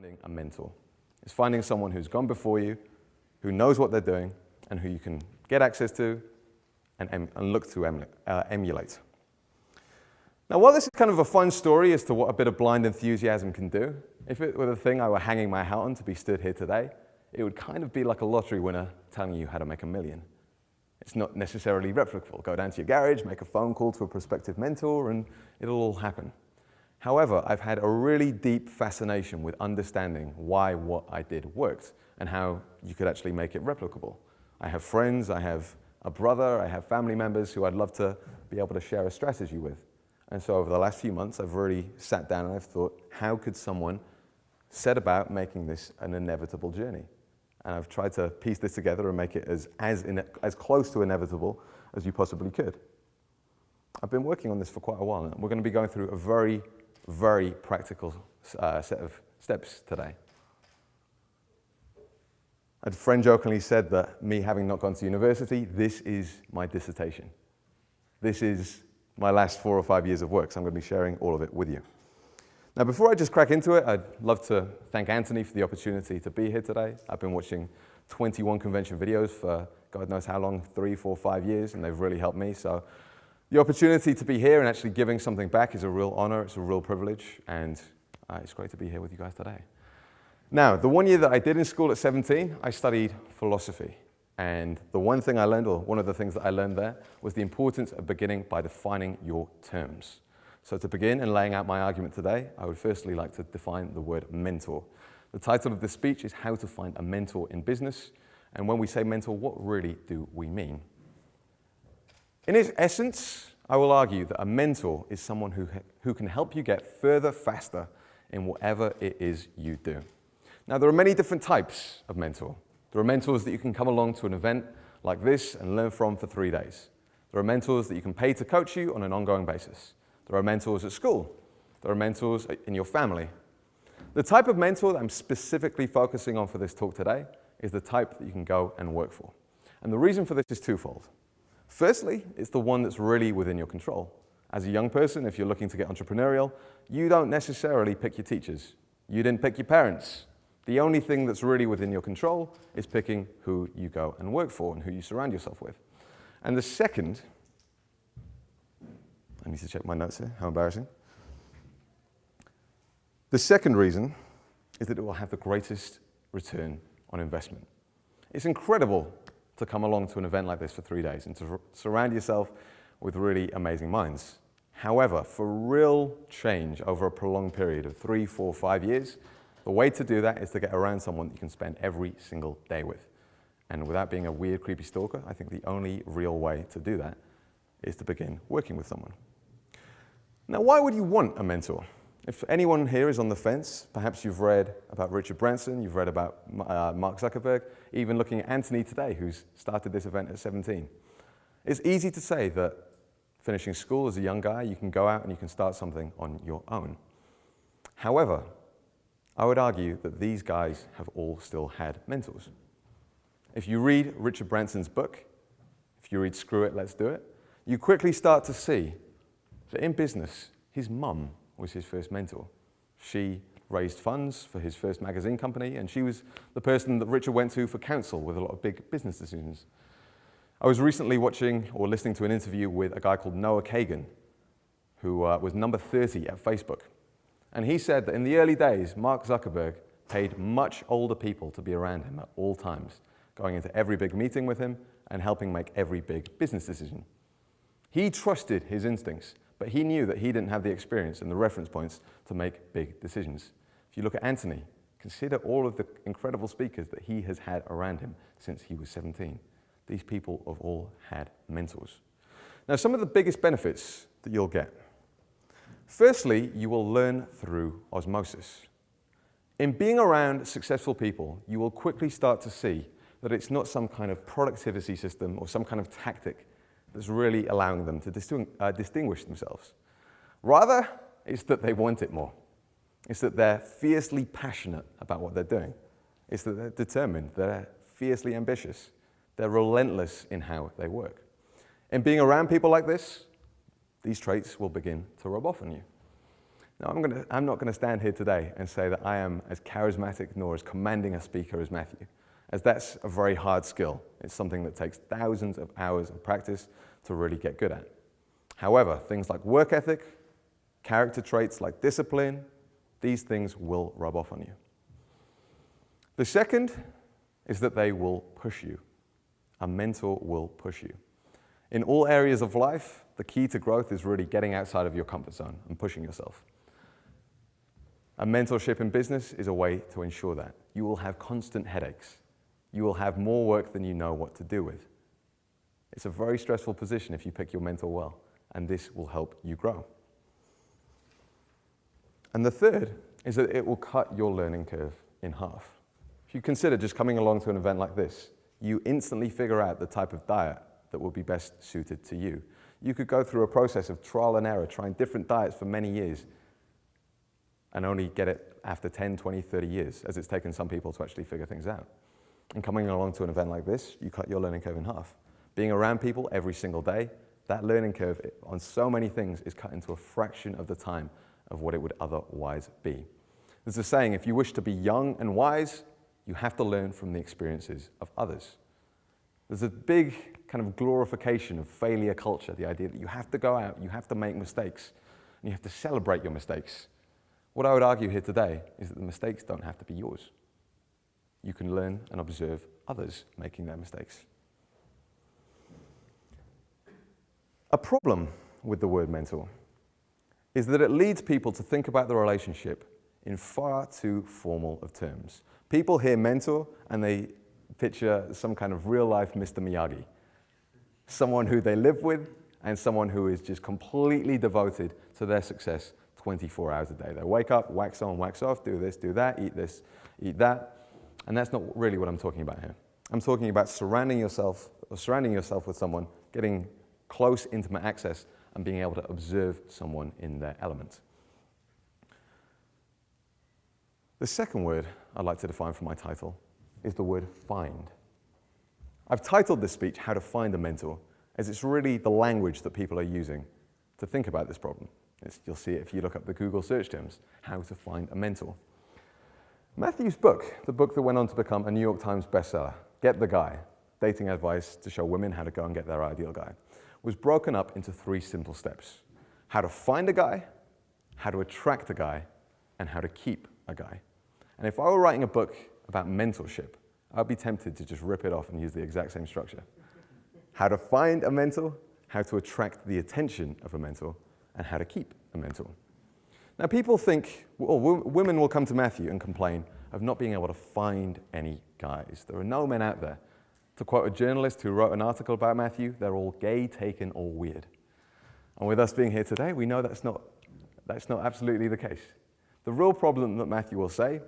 finding a mentor. It's finding someone who's gone before you, who knows what they're doing, and who you can get access to and look to emulate. Now, while this is kind of a fun story as to what a bit of blind enthusiasm can do, if it were the thing I were hanging my hat on to be stood here today, it would kind of be like a lottery winner telling you how to make $1 million. It's not necessarily replicable. Go down to your garage, make a phone call to a prospective mentor, and it'll all happen. However, I've had a really deep fascination with understanding why what I did worked and how you could actually make it replicable. I have friends, I have a brother, I have family members who I'd love to be able to share a strategy with. And so over the last few months, I've really sat down and I've thought, how could someone set about making this an inevitable journey? And I've tried to piece this together and make it as close to inevitable as you possibly could. I've been working on this for quite a while, and we're going to be going through a very, very practical set of steps today. A friend jokingly said that me having not gone to university, this is my dissertation. This is my last 4 or 5 years of work, so I'm going to be sharing all of it with you. Now, before I just crack into it, I'd love to thank Anthony for the opportunity to be here today. I've been watching 21 convention videos for God knows how long, 3, 4, 5 years, and they've really helped me. So the opportunity to be here and actually giving something back is a real honor, it's a real privilege, and it's great to be here with you guys today. Now, the 1 year that I did in school at 17, I studied philosophy. And the one thing I learned, or one of the things that I learned there, was the importance of beginning by defining your terms. So to begin in laying out my argument today, I would firstly like to define the word mentor. The title of this speech is How to Find a Mentor in Business. And when we say mentor, what really do we mean? In its essence, I will argue that a mentor is someone who can help you get further faster in whatever it is you do. Now, there are many different types of mentor. There are mentors that you can come along to an event like this and learn from for 3 days. There are mentors that you can pay to coach you on an ongoing basis. There are mentors at school. There are mentors in your family. The type of mentor that I'm specifically focusing on for this talk today is the type that you can go and work for. And the reason for this is twofold. Firstly, it's the one that's really within your control. As a young person, if you're looking to get entrepreneurial, you don't necessarily pick your teachers. You didn't pick your parents. The only thing that's really within your control is picking who you go and work for and who you surround yourself with. And the second, I need to check my notes here, how embarrassing. The second reason is that it will have the greatest return on investment. It's incredible to come along to an event like this for 3 days and to surround yourself with really amazing minds. However, for real change over a prolonged period of 3, 4, 5 years, the way to do that is to get around someone that you can spend every single day with. And without being a weird, creepy stalker, I think the only real way to do that is to begin working with someone. Now, why would you want a mentor? If anyone here is on the fence, perhaps you've read about Richard Branson, you've read about Mark Zuckerberg, even looking at Anthony today, who's started this event at 17. It's easy to say that finishing school as a young guy, you can go out and you can start something on your own. However, I would argue that these guys have all still had mentors. If you read Richard Branson's book, if you read Screw It, Let's Do It, you quickly start to see that in business, his mum was his first mentor. She raised funds for his first magazine company, and she was the person that Richard went to for counsel with a lot of big business decisions. I was recently watching or listening to an interview with a guy called Noah Kagan, who was number 30 at Facebook. And he said that in the early days, Mark Zuckerberg paid much older people to be around him at all times, going into every big meeting with him and helping make every big business decision. He trusted his instincts, but he knew that he didn't have the experience and the reference points to make big decisions. If you look at Anthony, consider all of the incredible speakers that he has had around him since he was 17. These people have all had mentors. Now, some of the biggest benefits that you'll get. Firstly, you will learn through osmosis. In being around successful people, you will quickly start to see that it's not some kind of productivity system or some kind of tactic that's really allowing them to distinguish themselves. Rather, it's that they want it more. It's that they're fiercely passionate about what they're doing. It's that they're determined, they're fiercely ambitious, they're relentless in how they work. In being around people like this, these traits will begin to rub off on you. Now, I'm not going to stand here today and say that I am as charismatic nor as commanding a speaker as Matthew, as that's a very hard skill. It's something that takes thousands of hours of practice to really get good at. However, things like work ethic, character traits like discipline, these things will rub off on you. The second is that they will push you. A mentor will push you. In all areas of life, the key to growth is really getting outside of your comfort zone and pushing yourself. A mentorship in business is a way to ensure that. You will have constant headaches. You will have more work than you know what to do with. It's a very stressful position if you pick your mentor well, and this will help you grow. And the third is that it will cut your learning curve in half. If you consider just coming along to an event like this, you instantly figure out the type of diet that will be best suited to you. You could go through a process of trial and error, trying different diets for many years, and only get it after 10, 20, 30 years, as it's taken some people to actually figure things out. And coming along to an event like this, you cut your learning curve in half. Being around people every single day, that learning curve on so many things is cut into a fraction of the time of what it would otherwise be. There's a saying, if you wish to be young and wise, you have to learn from the experiences of others. There's a big kind of glorification of failure culture, the idea that you have to go out, you have to make mistakes, and you have to celebrate your mistakes. What I would argue here today is that the mistakes don't have to be yours. You can learn and observe others making their mistakes. A problem with the word mentor is that it leads people to think about the relationship in far too formal of terms. People hear mentor and they picture some kind of real-life Mr. Miyagi, someone who they live with and someone who is just completely devoted to their success 24 hours a day. They wake up, wax on, wax off, do this, do that, eat this, eat that. And that's not really what I'm talking about here. I'm talking about surrounding yourself with someone, getting close, intimate access, and being able to observe someone in their element. The second word I'd like to define for my title is the word find. I've titled this speech, How to Find a Mentor, as it's really the language that people are using to think about this problem. You'll see it if you look up the Google search terms, How to Find a Mentor. Matthew's book, the book that went on to become a New York Times bestseller, Get the Guy, Dating Advice to Show Women How to Go and Get Their Ideal Guy, was broken up into 3 simple steps. How to find a guy, how to attract a guy, and how to keep a guy. And if I were writing a book about mentorship, I'd be tempted to just rip it off and use the exact same structure. How to find a mentor, how to attract the attention of a mentor, and how to keep a mentor. Now people think, well, women will come to Matthew and complain of not being able to find any guys. There are no men out there. To quote a journalist who wrote an article about Matthew, they're all gay, taken, or weird. And with us being here today, we know that's not absolutely the case. The real problem that Matthew will say